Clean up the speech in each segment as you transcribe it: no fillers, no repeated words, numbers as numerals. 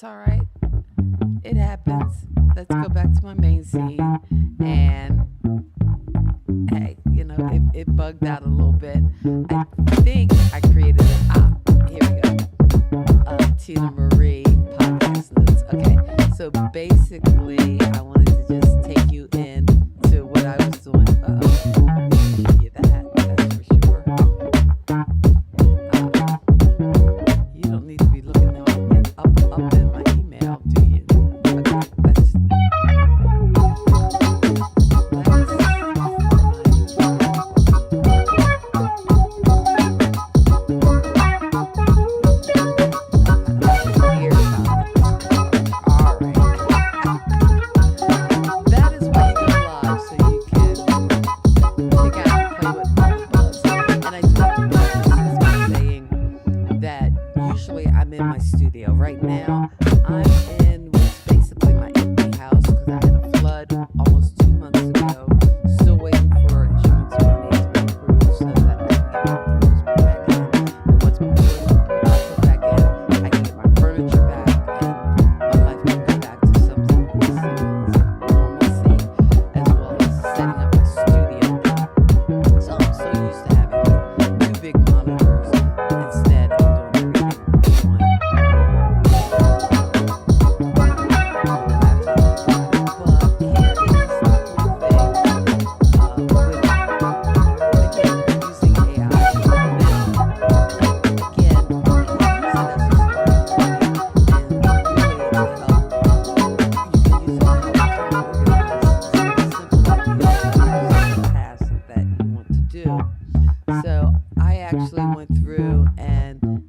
That's all right. It happens. Let's go back to my main scene. And hey, it bugged out a little bit. I think I created it. Here we go. Tina Marie podcast notes. Okay, so basically, I wanted to just take you in to what I was doing. Yeah, that's for sure. You don't need to be looking up in my email, do you? Okay, let's. Usually I'm in my studio. Right now, I'm in what's basically my empty house because I had a flood almost 2 months ago. Still waiting for insurance money to be approved so that I can get my clothes put back in. And once my clothes are put back in, I can get my furniture back and my life can go back to some normalcy, as well as setting up my studio. So I'm so used to having like 2 big monitors. Instead, I'm doing everything on So I actually went through and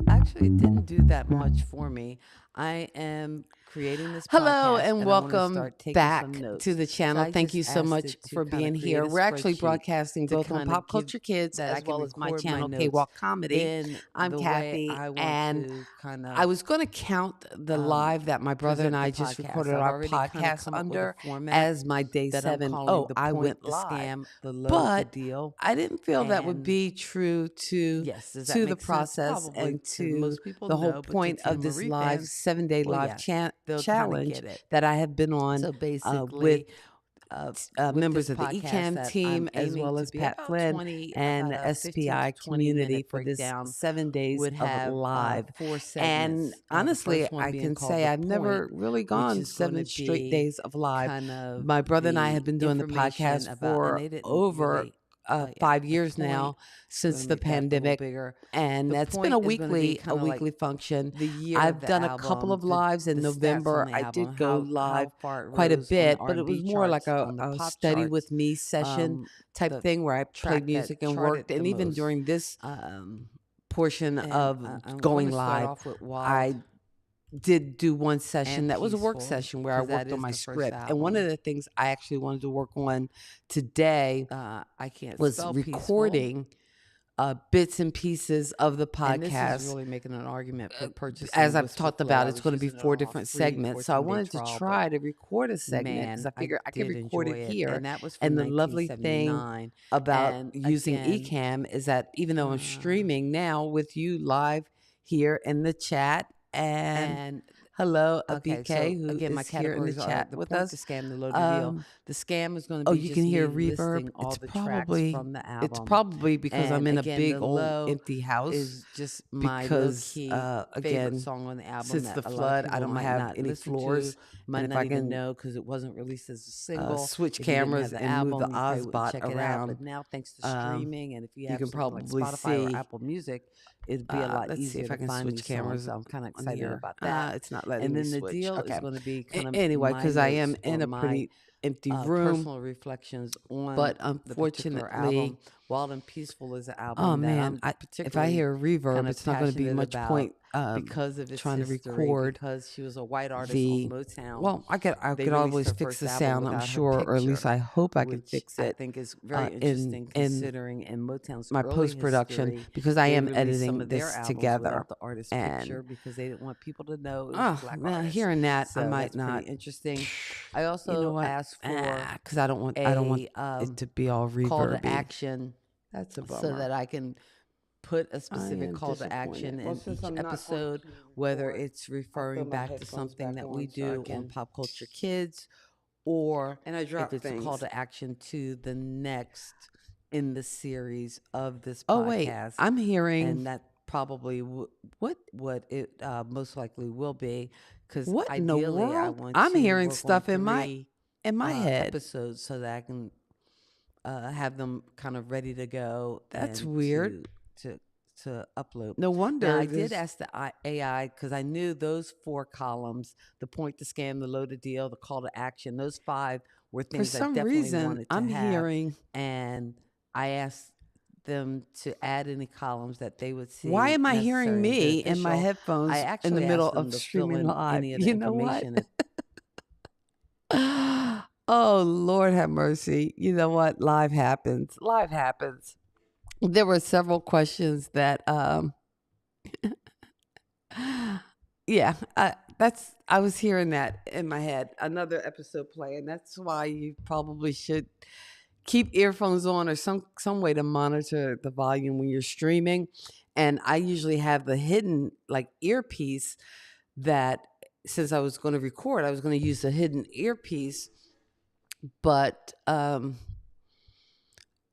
actually it didn't do that much for me. I am creating this Hello podcast and I wanna welcome start taking back some notes. to the channel. I Thank just you so asked much it to for kinda being create here. a We're actually spreadsheet broadcasting to both on kinda Pop give Culture Kids that I as can well as my record my channel, notes K-Walk Comedy. in I'm the way Kathy, I want and to kind I of was going to count the live that my brother and present the I just podcast. recorded I've our already kind of podcast come up with a under format as my day that I'm 7. calling Oh, the I point, went the live. scam, the load, the But deal. I didn't feel that would And be true yes, does that to the make sense? process Probably and to to most people, the whole no, but to point Tina of this Marie live fans, 7-day well, live yes, they'll kind of challenge get it. that I have been on So with basically, with members this of the podcast ecamm that I'm team as aiming well to as be Pat about Flynn 20, and about a 15 to SPI 20 community minute for this breakdown 7 days would of have live. 4 And segments. The honestly, first one I being can called say The I've never Point, really which gone is going 7 to straight be days of live. kind of My brother and I have the been doing the information podcast about, and for they didn't over really, 5 The years Point, now going since to the make that a little pandemic, bigger. and The that's been a Point is going to be weekly kind of like function. the year of I've the done a couple album, of lives in the stats on November. the I album, did go live how far it quite a rose on the bit, but it R&B was more like charts, on the a pop study with charts, me session type the thing where I played track music that and charted worked. the And even most. during this Um, portion and of I'm going going to start live, off with Wild I did do one session and that was a work Peaceful session where I because that worked on is my the first script. And one of album. the things I actually wanted to work on today I can't was spell peaceful. recording bits and pieces of the And this is podcast. really making an argument for purchasing As I've Whisper talked Flow. about, I it's was going to be using it 4 on a different free segments. So I 14-day wanted to trial, try but to record a segment because man, I figure I could did record enjoy it it. here. And that was And from the lovely thing 1979. about And using again, ecamm is that even though I'm uh, streaming now with you live here in the chat, and and hello, okay, BK, so who again, my is here in the categories are chat the with point, the us. scam, the load, the deal. The scam is going to Oh, be you just can me hear reverb. listing all the tracks from the It's album. probably because I'm And in a again, big the old low empty house. is just my Because low-key favorite again, song on the album since that the a lot of flood, I people don't might have not any listen floors, to, might and if not I even can know because it wasn't released as a single. switch If you didn't have cameras the and move the album, you probably wouldn't Ozbot check it out. around, But now, thanks to um, streaming, and if you you have can something like probably Spotify or see. Apple Music, it'd be a lot Let's see easier if I to can find switch these songs. cameras So I'm kind of on excited here. about that. It's not letting And me then the switch. deal is Okay. going to be kind of Anyway, my because I notes am in or a my pretty empty room, personal reflections but on the particular unfortunately, album. Wild and Peaceful is an oh album that man, I'm if I particularly hear reverb, kind of it's not going to be passionate much about point because of its trying to history, record because she was a white artist on the. Motown. Well, I They could released always her fix first the album sound, I'm without her sure, or at least picture, I hope I can which fix I it think is very in interesting considering in Motown's my early post production history, because I they am released some editing of their this albums together. without the artist's picture And because they didn't want people to know it was a black artist. hearing that, I So might that's not. pretty interesting. I You know also what? asked for Because I don't want it a to be all call to reverby. action That's a so bummer. that I can put a I specific am call to action disappointed. Well, in since each I'm not going episode, to whether record, it's I'll throw referring my back to headphones something back that we on so I do on can. Pop Culture Kids, or And I if drop it's a call things. to action to the next in the series of this Oh wait, podcast. I'm hearing. And that probably what it most likely will be, because What in the ideally I world? want I'm to hearing work on stuff in my 3 head. episodes so that I can have them kind of ready to go That's and weird. to upload. No Now, wonder I did this. ask the AI, because I knew those 4 columns, the point to scam, the load to deal, the call to action, those 5 were For things I some definitely reason, wanted to I'm have. hearing. And I asked them to add any columns that they would Why see am I hearing necessary and me in my beneficial. I headphones in the actually middle asked them of to fill streaming in live? any of the You know what? information. Oh, Lord have mercy. You know what? Live happens. Live happens. There were several questions that yeah, I was hearing that in my head. Another episode playing. That's why you probably should keep earphones on or some way to monitor the volume when you're streaming. And I usually have the hidden like earpiece that, since I was going to record, I was going to use the hidden earpiece, but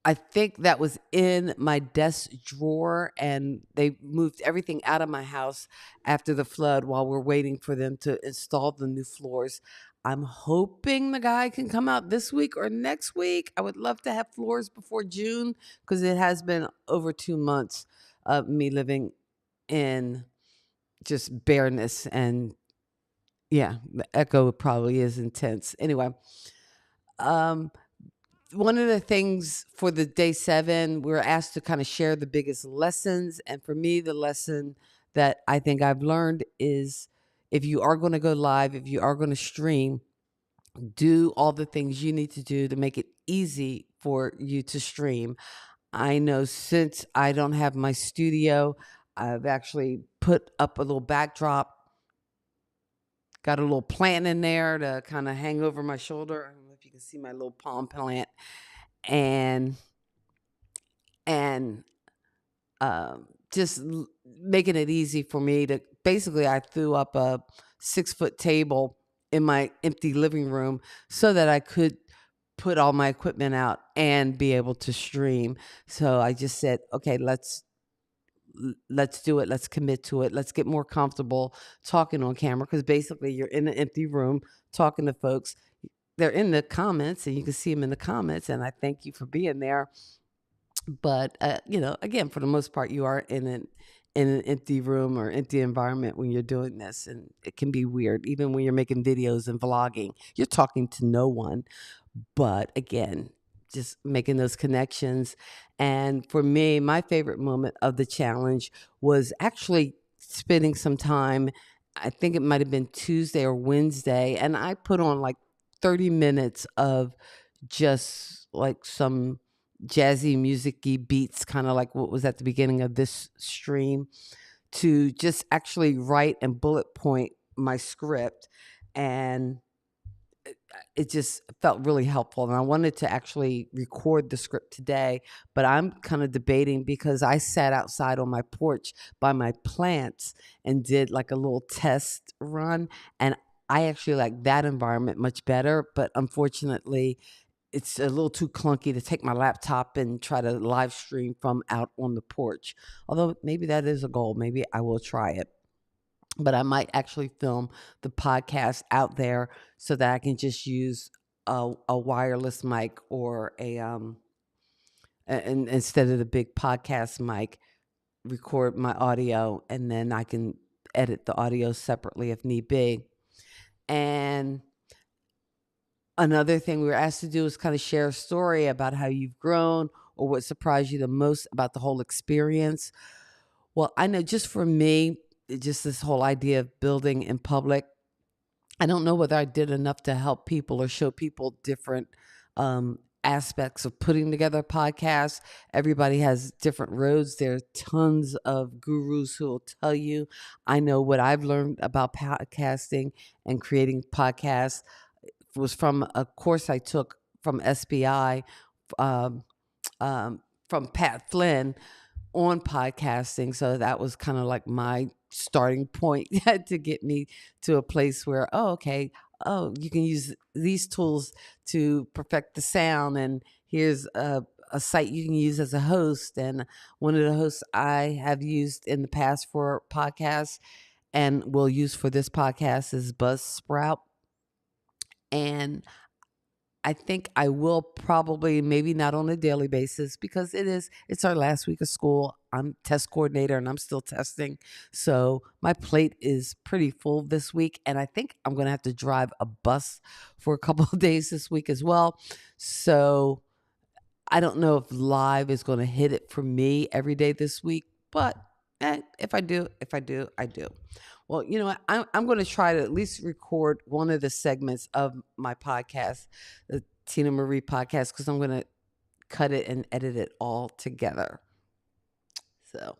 I think that was in my desk drawer, and they moved everything out of my house after the flood while we're waiting for them to install the new floors. I'm hoping the guy can come out this week or next week. I would love to have floors before June, because it has been over 2 months of me living in just bareness, and yeah, the echo probably is intense. Anyway, um one of the things for the day 7, we were asked to kind of share the biggest lessons. And for me, the lesson that I think I've learned is, if you are going to go live, if you are going to stream, do all the things you need to do to make it easy for you to stream. I know, since I don't have my studio, I've actually put up a little backdrop, got a little plant in there to kind of hang over my shoulder. I don't know if you can see my little palm plant. And and just making it easy for me to, basically, I threw up a 6-foot table in my empty living room so that I could put all my equipment out and be able to stream. So I just said, okay, let's do it. Let's commit to it. Let's get more comfortable talking on camera, because basically you're in an empty room talking to folks. They're in the comments, and you can see them in the comments, and I thank you for being there. But again, for the most part, you are in an empty room or empty environment when you're doing this, and it can be weird. Even when you're making videos and vlogging, you're talking to no one. But again, just making those connections. And for me, my favorite moment of the challenge was actually spending some time. I think it might have been Tuesday or Wednesday, and I put on like 30 minutes of just like some jazzy music-y beats, kind of like what was at the beginning of this stream, to just actually write and bullet point my script. And it just felt really helpful. And I wanted to actually record the script today, but I'm kind of debating, because I sat outside on my porch by my plants and did like a little test run. And I actually like that environment much better. But unfortunately, it's a little too clunky to take my laptop and try to live stream from out on the porch. Although maybe that is a goal. Maybe I will try it. But I might actually film the podcast out there so that I can just use a wireless mic, or and instead of the big podcast mic, record my audio, and then I can edit the audio separately if need be. And another thing we were asked to do is kind of share a story about how you've grown, or what surprised you the most about the whole experience. Well, I know, just for me, just this whole idea of building in public, I don't know whether I did enough to help people or show people different aspects of putting together a podcast. Everybody has different roads. There are tons of gurus who will tell you. I know what I've learned about podcasting and creating podcasts was from a course I took from SBI, um, from Pat Flynn, on podcasting. So that was kind of like my starting point to get me to a place where, oh, okay, oh, you can use these tools to perfect the sound. And here's a site you can use as a host. And one of the hosts I have used in the past for podcasts and will use for this podcast is Buzzsprout. And I think I will probably, maybe not on a daily basis, because it's our last week of school. I'm test coordinator and I'm still testing. So my plate is pretty full this week. And I think I'm going to have to drive a bus for a couple of days this week as well. So I don't know if live is going to hit it for me every day this week, but if I do, I do. Well, you know what? I'm going to try to at least record one of the segments of my podcast, the Tina Marie podcast, because I'm going to cut it and edit it all together. So,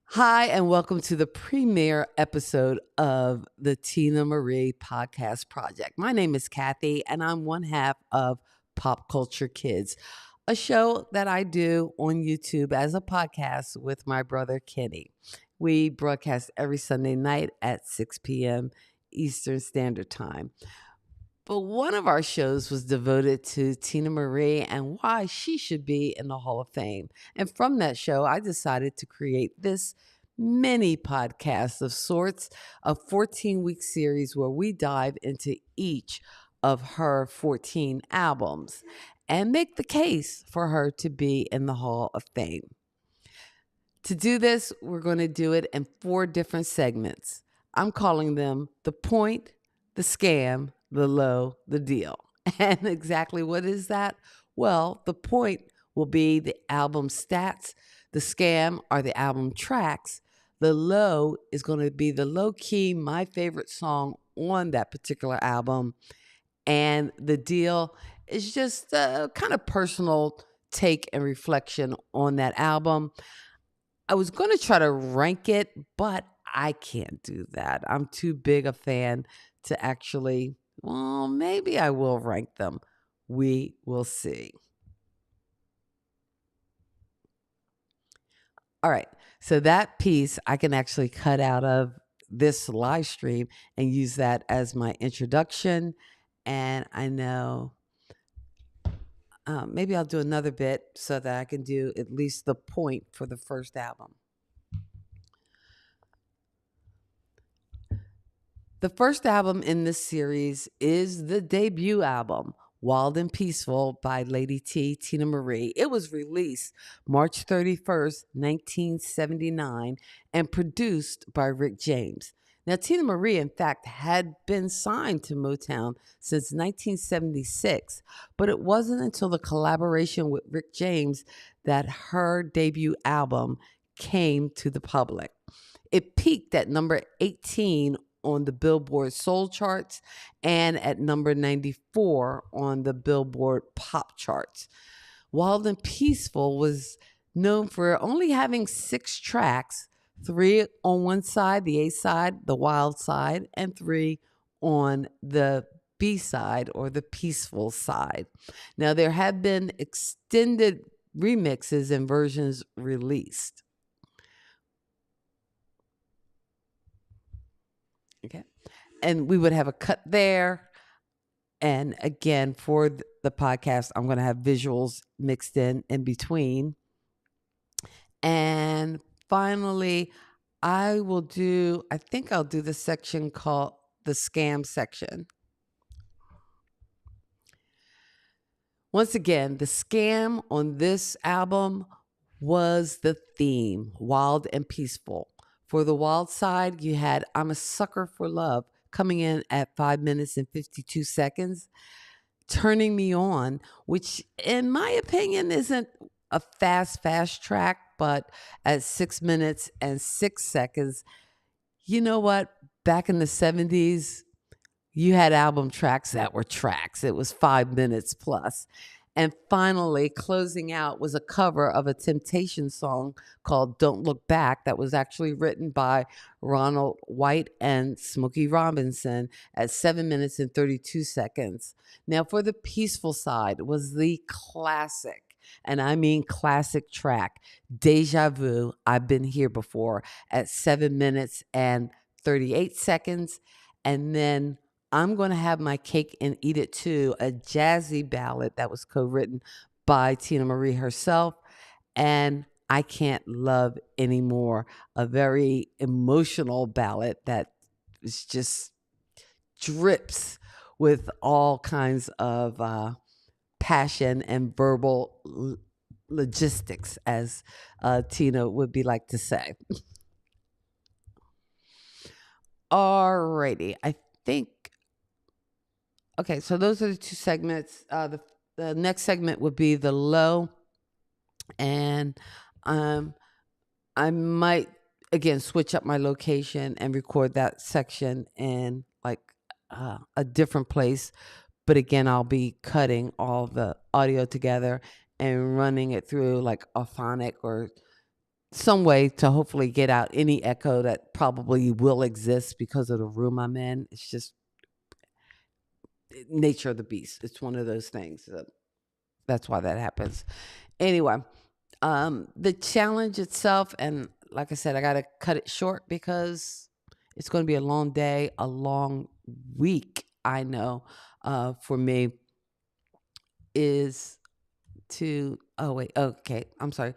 hi, and welcome to the premiere episode of the Tina Marie Podcast Project. My name is Kathy, and I'm one half of Pop Culture Kids, a show that I do on YouTube as a podcast with my brother Kenny. We broadcast every Sunday night at 6 p.m. Eastern Standard Time. But one of our shows was devoted to Tina Marie and why she should be in the Hall of Fame. And from that show, I decided to create this mini podcast of sorts, a 14-week series where we dive into each of her 14 albums and make the case for her to be in the Hall of Fame. To do this, we're going to do it in 4 different segments. I'm calling them the point, the scam, the low, the deal. And exactly what is that? Well, the point will be the album stats. The scam are the album tracks. The low is going to be the low key, my favorite song on that particular album. And the deal is just a kind of personal take and reflection on that album. I was going to try to rank it, but I can't do that. I'm too big a fan to actually, well, maybe I will rank them. We will see. All right. So that piece I can actually cut out of this live stream and use that as my introduction. And I know maybe I'll do another bit so that I can do at least the point for the first album. The first album in this series is the debut album, Wild and Peaceful by Lady T, Tina Marie. It was released March 31st, 1979, and produced by Rick James. Now, Tina Marie, in fact, had been signed to Motown since 1976, but it wasn't until the collaboration with Rick James that her debut album came to the public. It peaked at number 18 on the Billboard Soul charts and at number 94 on the Billboard Pop charts. Wild and Peaceful was known for only having 6 tracks, 3 on one side, the A side, the wild side, and 3 on the B side or the peaceful side. Now, there have been extended remixes and versions released. Okay. And we would have a cut there. And again, for the podcast, I'm going to have visuals mixed in between. And finally, I think I'll do the section called the scam section. Once again, the scam on this album was the theme, Wild and Peaceful. For the wild side, you had I'm a Sucker for Love coming in at 5 minutes and 52 seconds. Turning Me On, which in my opinion isn't a fast track, but at 6 minutes and 6 seconds, you know what? Back in the 70s, you had album tracks that were tracks. It was 5 minutes plus. And finally, closing out was a cover of a Temptation song called Don't Look Back that was actually written by Ronald White and Smokey Robinson at 7 minutes and 32 seconds. Now, for the peaceful side was the classic And I mean classic track. Deja Vu, I've been here before at 7 minutes and 38 seconds. And then I'm going to have my cake and eat it too, a jazzy ballad that was co-written by Tina Marie herself. And I Can't Love Anymore, a very emotional ballad that is just drips with all kinds of passion and verbal logistics, as Tina would be like to say. Alrighty, I think. Okay, so those are the two segments. The next segment would be the low, and um, I might again switch up my location and record that section in like a different place. But again, I'll be cutting all the audio together and running it through like a phonic or some way to hopefully get out any echo that probably will exist because of the room I'm in. It's just nature of the beast. It's one of those things. So that's why that happens. Anyway, the challenge itself, and like I said, I got to cut it short because it's going to be a long day, a long week. I know for me is to okay, I'm sorry.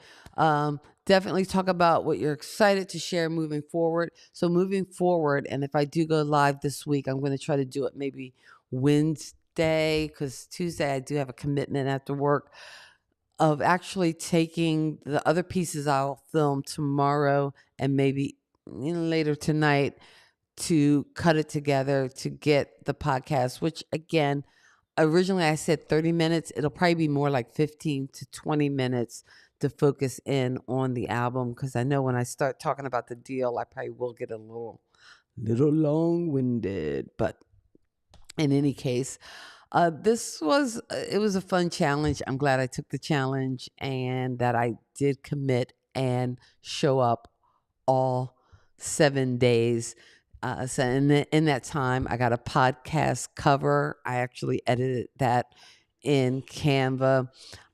Definitely talk about what you're excited to share moving forward. So moving forward, and if I do go live this week, I'm going to try to do it maybe Wednesday, because Tuesday I do have a commitment after work of actually taking the other pieces I'll film tomorrow and maybe later tonight to cut it together to get the podcast, which again, originally I said 30 minutes. It'll probably be more like 15 to 20 minutes to focus in on the album, because I know when I start talking about the deal, I probably will get a little long-winded. But in any case, this was it was a fun challenge. I'm glad I took the challenge and that I did commit and show up all 7 days. So in that time, I got a podcast cover. I actually edited that in Canva.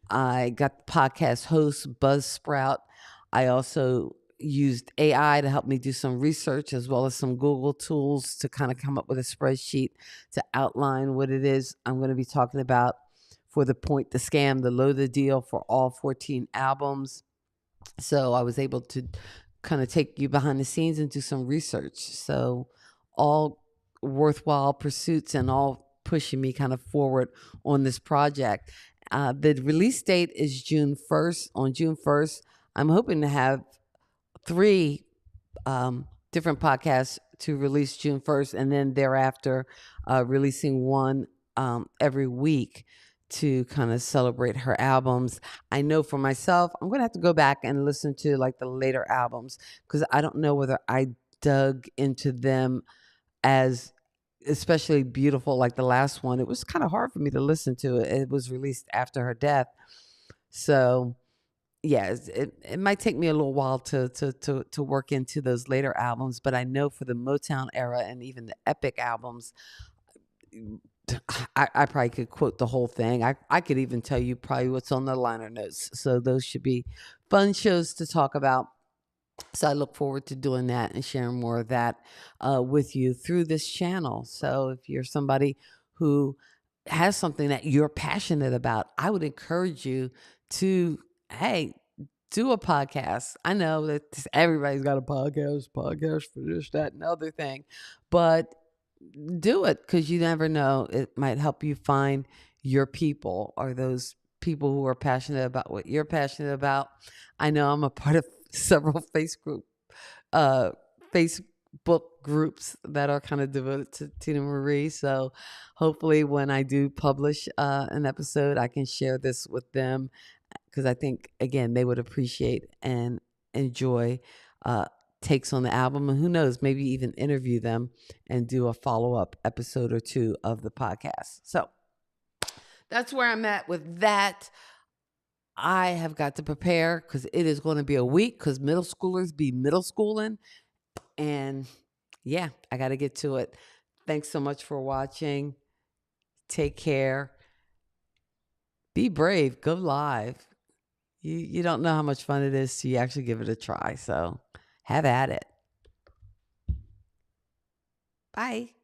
I got the podcast host Buzzsprout. I also used AI to help me do some research as well as some Google tools to kind of come up with a spreadsheet to outline what it is I'm going to be talking about for the point, the scam, the low, the deal for all 14 albums. So I was able to kind of take you behind the scenes and do some research. So all worthwhile pursuits and all pushing me kind of forward on this project. The release date is June 1st. On June 1st, I'm hoping to have 3 different podcasts to release June 1st, and then thereafter releasing one every week to kind of celebrate her albums. I know for myself, I'm going to have to go back and listen to like the later albums, because I don't know whether I dug into them as especially beautiful like the last one. It was kind of hard for me to listen to it. It was released after her death. So yeah, it might take me a little while to work into those later albums, but I know for the Motown era and even the Epic albums, I probably could quote the whole thing. I could even tell you probably what's on the liner notes. So those should be fun shows to talk about. So I look forward to doing that and sharing more of that with you through this channel. So if you're somebody who has something that you're passionate about, I would encourage you to, hey, do a podcast. I know that everybody's got a podcast for this, that, and other thing, but do it, because you never know. It might help you find your people, or those people who are passionate about what you're passionate about. I know I'm a part of several uh, Facebook groups that are kind of devoted to Tina Marie. So hopefully when I do publish an episode, I can share this with them, because I think, again, they would appreciate and enjoy takes on the album. And who knows, maybe even interview them and do a follow-up episode or two of the podcast. So that's where I'm at with that. I have got to prepare, because it is going to be a week, because middle schoolers be middle schooling. And yeah, I got to get to it. Thanks so much for watching. Take care. Be brave. Go live. You don't know how much fun it is till you actually give it a try. So have at it. Bye.